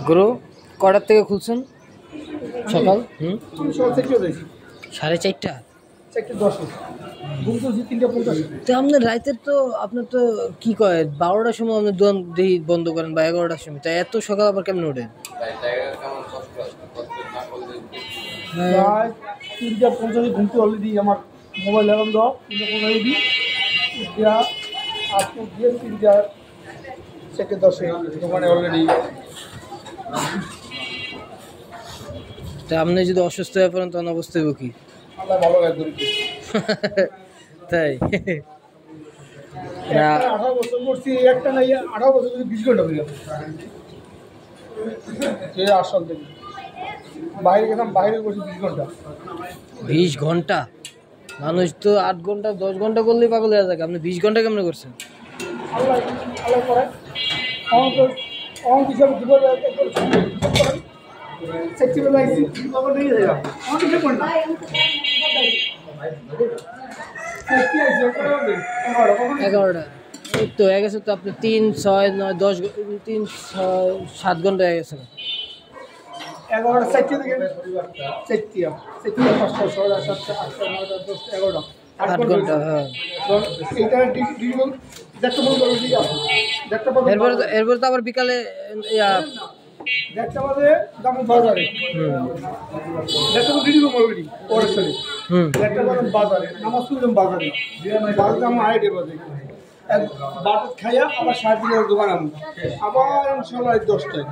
Grow কটার থেকে খুলছেন? সকাল 4:30। তো আপনার রাইতের তো আপনার তো কি কয় 12টার সময় আপনি দোকান বন্ধ করেন বা 11টার সময়, তাই এত সকাল আবার কেমন ওঠেন? 3:50 ঘুমতে অলরেডি আমার মোবাইল অ্যালার্ম দেওয়া 3:15 এটা আপনি গিয়ে 3:10 দোকানে অলরেডি। তা আপনি যদি অসুস্থ হয়ে পড়েন তখন অবস্থা হইব কি? আল্লাহ ভালো কাজ করি। তাই 18 বছর করছি, একটা নাই 18 বছর 20 ঘন্টা হয়ে গেল। আসল থেকে বাইরে গেলাম, বাইরে করছি 20 ঘন্টা। 20 ঘন্টা? মানুষ তো 8 ঘন্টা 10 ঘন্টা করলেই পাগল হয়ে যায়, আপনি 20 ঘন্টা কেমন করছেন? আল্লাহ আল্লাহ করে অঙ্ক হিসাবে দুপুর সেক্টিবেলা আইসি খবর নিয়ে যাই অঙ্ক হিসাব কোনটা সেক্টি আইসি 11টা। এই তো হয়ে গেছে তো আপনি 3 6 9 10 3 6 7 ঘন্টা হয়ে গেছে। 11টা সেক্টি থেকে সেক্টি 5টা 6টা 7টা 8টা 9টা 10টা 11টা 8 ঘন্টা। হ্যাঁ, এইটা ডিজিটাল দেখতে বলতে হবে। ঠিক আছে, দেখতে পাবো। এরপর তো আবার বিকালে দেখতে পাবে দাম বাজারে। দেখতে পাবো ভিডিও অলরেডি পরের সাথে। দেখতে পাবো বাজারে নামাজ পড়লাম বাজারে দাম আইডে বাজে এক বাটার খাইয়া আবার 7 দোকান আমি আবার ইনশাআল্লাহ 10টায়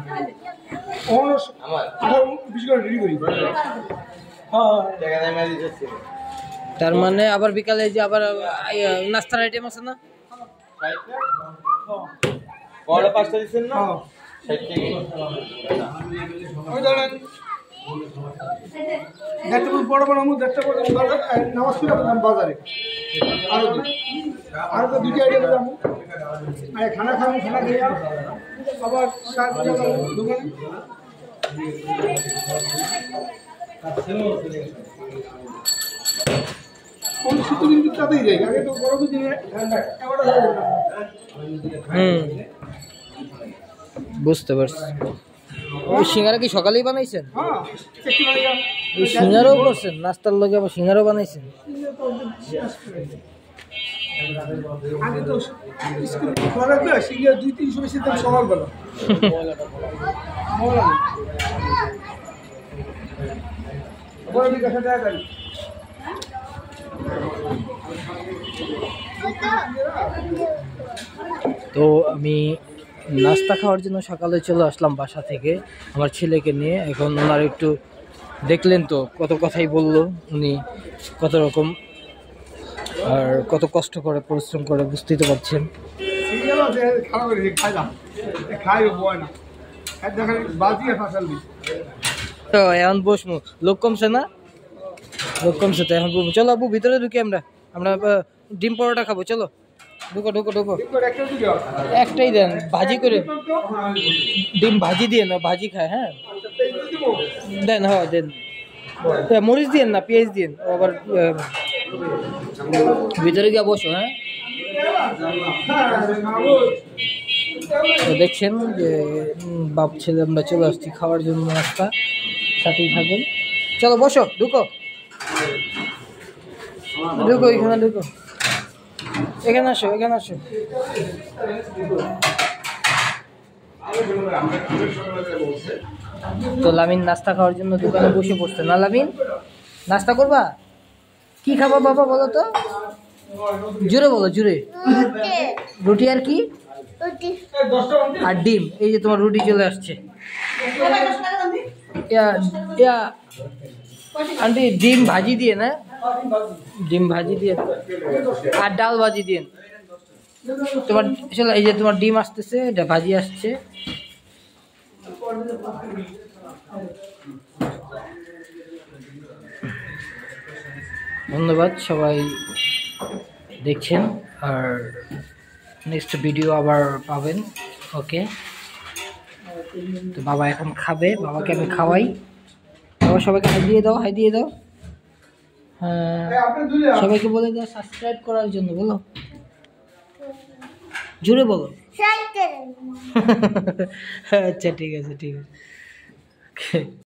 আমার 18-20 করে রেডি করি। হ্যাঁ, তার মানে আবার বিকালে যে আবার নাস্তার আইটেম আছে না? বড় 5টা দিছেন না? ওই ধরেন দেখতে বড় বড় আমি দেখতে বড় নামাজ পড়লাম বাজারে আরো তো দুটি আইটেম দাম আর খানা খাবো, খানা খেয়ে আবার 7 দোকানে। কোন শীতের কিন্তু তাতেই যাই, আগে তো বড় দিনে বুঝতে পারছি। ওই সিঙ্গারা কি সকালেই বানাইছেন? হ্যাঁ, এই সিঙ্গারাও করছেন নাস্তার লগে, আবার সিঙ্গারাও বানাইছেন? আগে তো স্কুল খোলা রাখবে সিঙ্গা 2-300 বেশি দাম সকালবেলা। তো আমি নাস্তা খাওয়ার জন্য সকালে চলে আসলাম বাসা থেকে আমার ছেলেকে নিয়ে। এখন ওনার একটু দেখলেন তো কত কথাই বললো উনি, কত রকম আর কত কষ্ট করে পরিশ্রম করে, বুঝতেই তো পারছেন। তো এখন বসমু, লোক কমছে না? লোক কমছে তো এখন চলো আপু ভিতরে ঢুকি, আমরা ডিম পরোটা খাবো, চলো ঢুকো ঢুকো ঢুকো। একটাই দেন, ভাজি করে ডিম ভাজি দিয়ে না, ভাজি খায়। হ্যাঁ দেন, হ্যাঁ দেন, মরিচ দিয়েন না, পেঁয়াজ দিয়েন। আবার ভিতরে গিয়ে বসো। হ্যাঁ, দেখছেন যে বাপ ছেলে আমরা চলে আসছি খাওয়ার জন্য নাস্তা, সাথেই থাকুন। চলো বসো, ঢুকো ঢুকো, এখানে ঢুকো, এখানে আসো, এখানে আসো। তো লামিন নাস্তা খাওয়ার জন্য দোকানে বসে পড়ছে না। লামিন নাস্তা করবা? কি খাবা বাবা বলো তো, জোরে বলো, জোরে। রুটি আর কি? আর ডিম। এই যে তোমার রুটি চলে আসছে। আন্টি ডিম ভাজি দিয়ে না, ডিম ভাজি দিয়ে আর ডাল ভাজি দিয়ে তোমার। এই যে তোমার ডিম আসতেছে, এটা ভাজি আসছে। ধন্যবাদ সবাই দেখছেন, আর নেক্সট ভিডিও আবার পাবেন। ওকে, তো বাবা এখন খাবে, বাবাকে আমি খাওয়াই। বাবা সবাইকে হাই দিয়ে দাও, হাই দিয়ে দাও। হ্যাঁ, সবাইকে বলে দাও সাবস্ক্রাইব করার জন্য, বলো জোরে বলো। আচ্ছা ঠিক আছে ঠিক আছে